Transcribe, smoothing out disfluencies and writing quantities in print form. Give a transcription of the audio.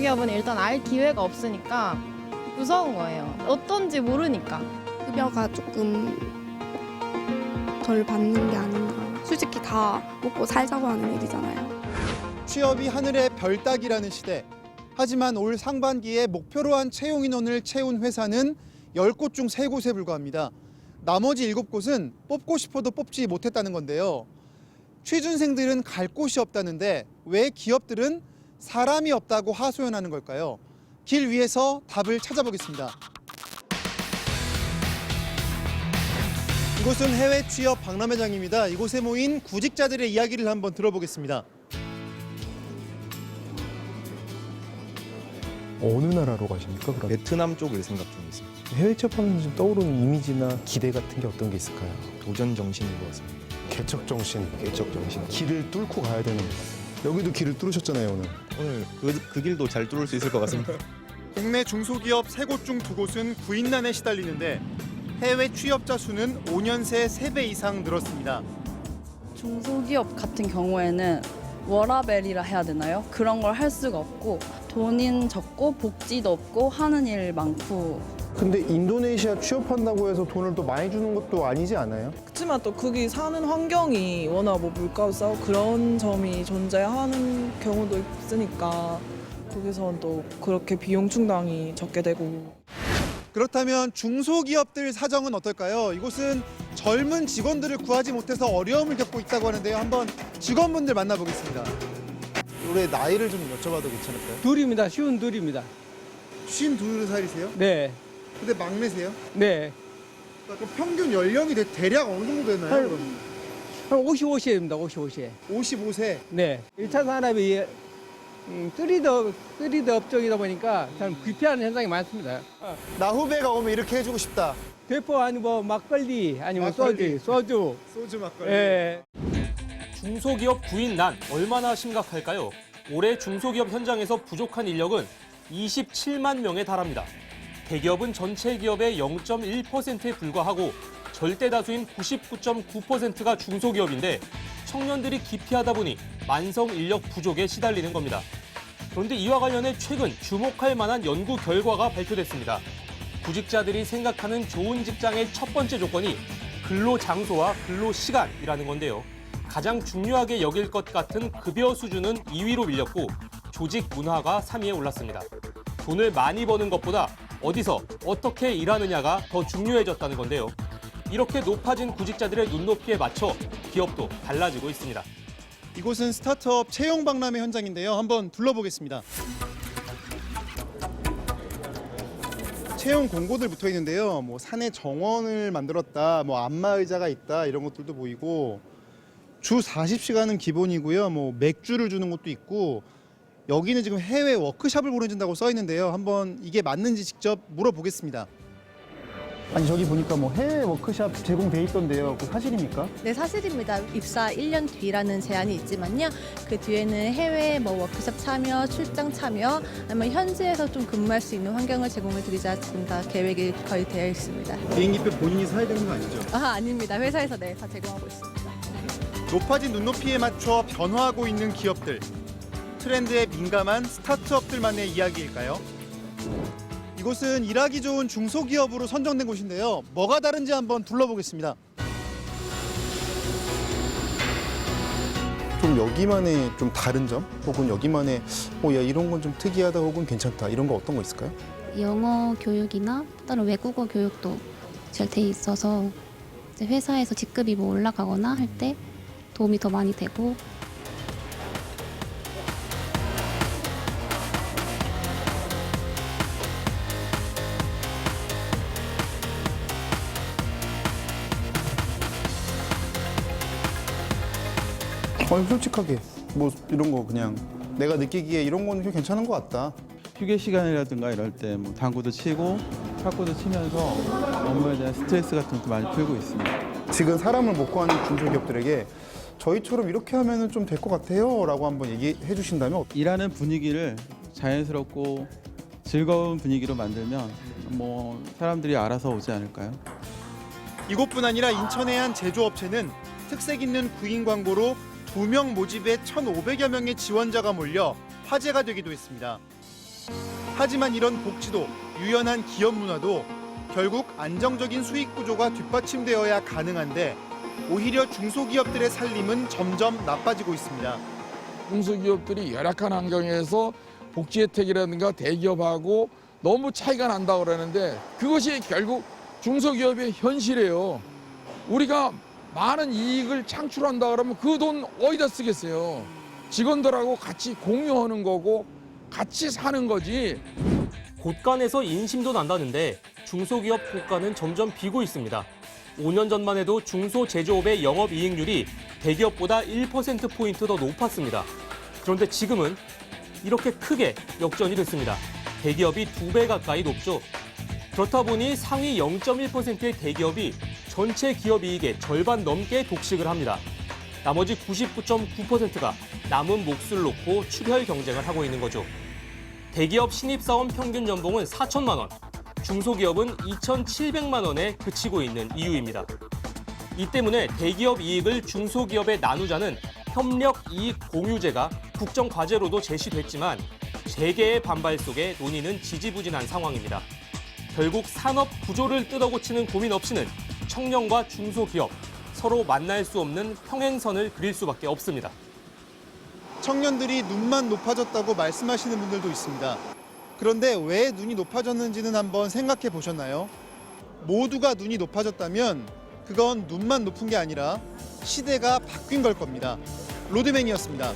중소기업은 일단 알 기회가 없으니까 무서운 거예요. 어떤지 모르니까. 급여가 조금 덜 받는 게 아닌가. 솔직히 다 먹고 살자고 하는 일이잖아요. 취업이 하늘의 별 따기라는 시대. 하지만 올 상반기에 목표로 한 채용 인원을 채운 회사는 10곳 중 3곳에 불과합니다. 나머지 7곳은 뽑고 싶어도 뽑지 못했다는 건데요. 취준생들은 갈 곳이 없다는데 왜 기업들은 사람이 없다고 하소연하는 걸까요? 길 위에서 답을 찾아보겠습니다. 이곳은 해외 취업 박람회장입니다. 이곳에 모인 구직자들의 이야기를 한번 들어보겠습니다. 어느 나라로 가십니까? 그럼 베트남 쪽을 생각 중에 있습니다. 해외 취업하면 좀 떠오르는 이미지나 기대 같은 게 어떤 게 있을까요? 도전 정신인 것 같습니다. 개척 정신, 개척 정신. 길을 뚫고 가야 되는 것 같아요. 여기도 길을 뚫으셨잖아요, 오늘. 오늘 그 길도 잘 뚫을 수 있을 것 같습니다. 국내 중소기업 3곳 중 2곳은 구인난에 시달리는데 해외 취업자 수는 5년 새 3배 이상 늘었습니다. 중소기업 같은 경우에는 워라밸이라 해야 되나요? 그런 걸 할 수가 없고 돈은 적고 복지도 없고 하는 일 많고. 근데 인도네시아 취업한다고 해서 돈을 또 많이 주는 것도 아니지 않아요? 그렇지만 또 거기 사는 환경이 워낙 뭐 물가도 싸고 그런 점이 존재하는 경우도 있으니까 거기서는 또 그렇게 비용 충당이 적게 되고. 그렇다면 중소기업들 사정은 어떨까요? 이곳은 젊은 직원들을 구하지 못해서 어려움을 겪고 있다고 하는데요. 한번 직원분들 만나보겠습니다. 올해 나이를 좀 여쭤봐도 괜찮을까요? 둘입니다. 쉬운 둘입니다. 52살이세요? 네, 근데 막내세요? 네. 그럼 평균 연령이 대략 어느 정도 되나요? 그럼? 한 55세입니다. 55세. 55세. 네. 1차 산업이 3D 업종이다 보니까 참 기피하는 현상이 많습니다. 나 후배가 오면 이렇게 해주고 싶다. 대포 아니면 막걸리 아니면 막걸리. 소주. 소주 막걸리. 예. 중소기업 구인난 얼마나 심각할까요? 올해 중소기업 현장에서 부족한 인력은 27만 명에 달합니다. 대기업은 전체 기업의 0.1%에 불과하고 절대 다수인 99.9%가 중소기업인데 청년들이 기피하다 보니 만성 인력 부족에 시달리는 겁니다. 그런데 이와 관련해 최근 주목할 만한 연구 결과가 발표됐습니다. 구직자들이 생각하는 좋은 직장의 첫 번째 조건이 근로 장소와 근로 시간이라는 건데요. 가장 중요하게 여길 것 같은 급여 수준은 2위로 밀렸고 조직 문화가 3위에 올랐습니다. 돈을 많이 버는 것보다 어디서 어떻게 일하느냐가 더 중요해졌다는 건데요. 이렇게 높아진 구직자들의 눈높이에 맞춰 기업도 달라지고 있습니다. 이곳은 스타트업 채용 박람회 현장인데요. 한번 둘러보겠습니다. 채용 공고들 붙어 있는데요. 뭐 사내 정원을 만들었다, 뭐 안마의자가 있다 이런 것들도 보이고 주 40시간은 기본이고요. 뭐 맥주를 주는 것도 있고 여기는 지금 해외 워크숍을 보내준다고 써 있는데요. 한번 이게 맞는지 직접 물어보겠습니다. 아니 저기 보니까 뭐 해외 워크숍 제공돼 있던데요. 그 사실입니까? 네, 사실입니다. 입사 1년 뒤라는 제한이 있지만요. 그 뒤에는 해외 워크숍 참여, 출장 참여, 아니면 현지에서 좀 근무할 수 있는 환경을 제공해 드리자 지금 다 계획이 거의 되어 있습니다. 비행기표 본인이 사야 되는 거 아니죠? 아닙니다. 회사에서 네, 다 제공하고 있습니다. 높아진 눈높이에 맞춰 변화하고 있는 기업들. 트렌드에 민감한 스타트업들만의 이야기일까요? 이곳은 일하기 좋은 중소기업으로 선정된 곳인데요. 뭐가 다른지 한번 둘러보겠습니다. 좀 여기만의 좀 다른 점? 혹은 여기만의 야 이런 건 좀 특이하다 혹은 괜찮다 이런 거 어떤 거 있을까요? 영어 교육이나 다른 외국어 교육도 잘 돼 있어서 이제 회사에서 직급이 뭐 올라가거나 할 때 도움이 더 많이 되고. 솔직하게 뭐 이런 거 그냥 내가 느끼기에 이런 거는 좀 괜찮은 것 같다. 휴게 시간이라든가 이럴 때 뭐 당구도 치고 탁구도 치면서 업무에 대한 스트레스 같은 것도 많이 풀고 있습니다. 지금 사람을 못 구하는 중소기업들에게 저희처럼 이렇게 하면 좀 될 것 같아요 라고 한번 얘기해 주신다면 일하는 분위기를 자연스럽고 즐거운 분위기로 만들면 뭐 사람들이 알아서 오지 않을까요? 이곳뿐 아니라 인천의 한 제조업체는 특색 있는 구인 광고로 2명 모집에 1,500여 명의 지원자가 몰려 화제가 되기도 했습니다. 하지만 이런 복지도 유연한 기업 문화도 결국 안정적인 수익 구조가 뒷받침되어야 가능한데 오히려 중소기업들의 살림은 점점 나빠지고 있습니다. 중소기업들이 열악한 환경에서 복지 혜택이라든가 대기업하고 너무 차이가 난다고 그러는데 그것이 결국 중소기업의 현실이에요. 우리가 많은 이익을 창출한다 그러면 그 돈 어디다 쓰겠어요? 직원들하고 같이 공유하는 거고 같이 사는 거지. 곳간에서 인심도 난다는데 중소기업 곳간은 점점 비고 있습니다. 5년 전만 해도 중소제조업의 영업이익률이 대기업보다 1%포인트 더 높았습니다. 그런데 지금은 이렇게 크게 역전이 됐습니다. 대기업이 2배 가까이 높죠. 그렇다 보니 상위 0.1%의 대기업이 전체 기업 이익의 절반 넘게 독식을 합니다. 나머지 99.9%가 남은 몫을 놓고 추별 경쟁을 하고 있는 거죠. 대기업 신입사원 평균 연봉은 4천만 원, 중소기업은 2,700만 원에 그치고 있는 이유입니다. 이 때문에 대기업 이익을 중소기업에 나누자는 협력 이익 공유제가 국정과제로도 제시됐지만 재계의 반발 속에 논의는 지지부진한 상황입니다. 결국 산업 구조를 뜯어고치는 고민 없이는 청년과 중소기업 서로 만날 수 없는 평행선을 그릴 수밖에 없습니다. 청년들이 눈만 높아졌다고 말씀하시는 분들도 있습니다. 그런데 왜 눈이 높아졌는지는 한번 생각해 보셨나요? 모두가 눈이 높아졌다면 그건 눈만 높은 게 아니라 시대가 바뀐 걸 겁니다. 로드맨이었습니다.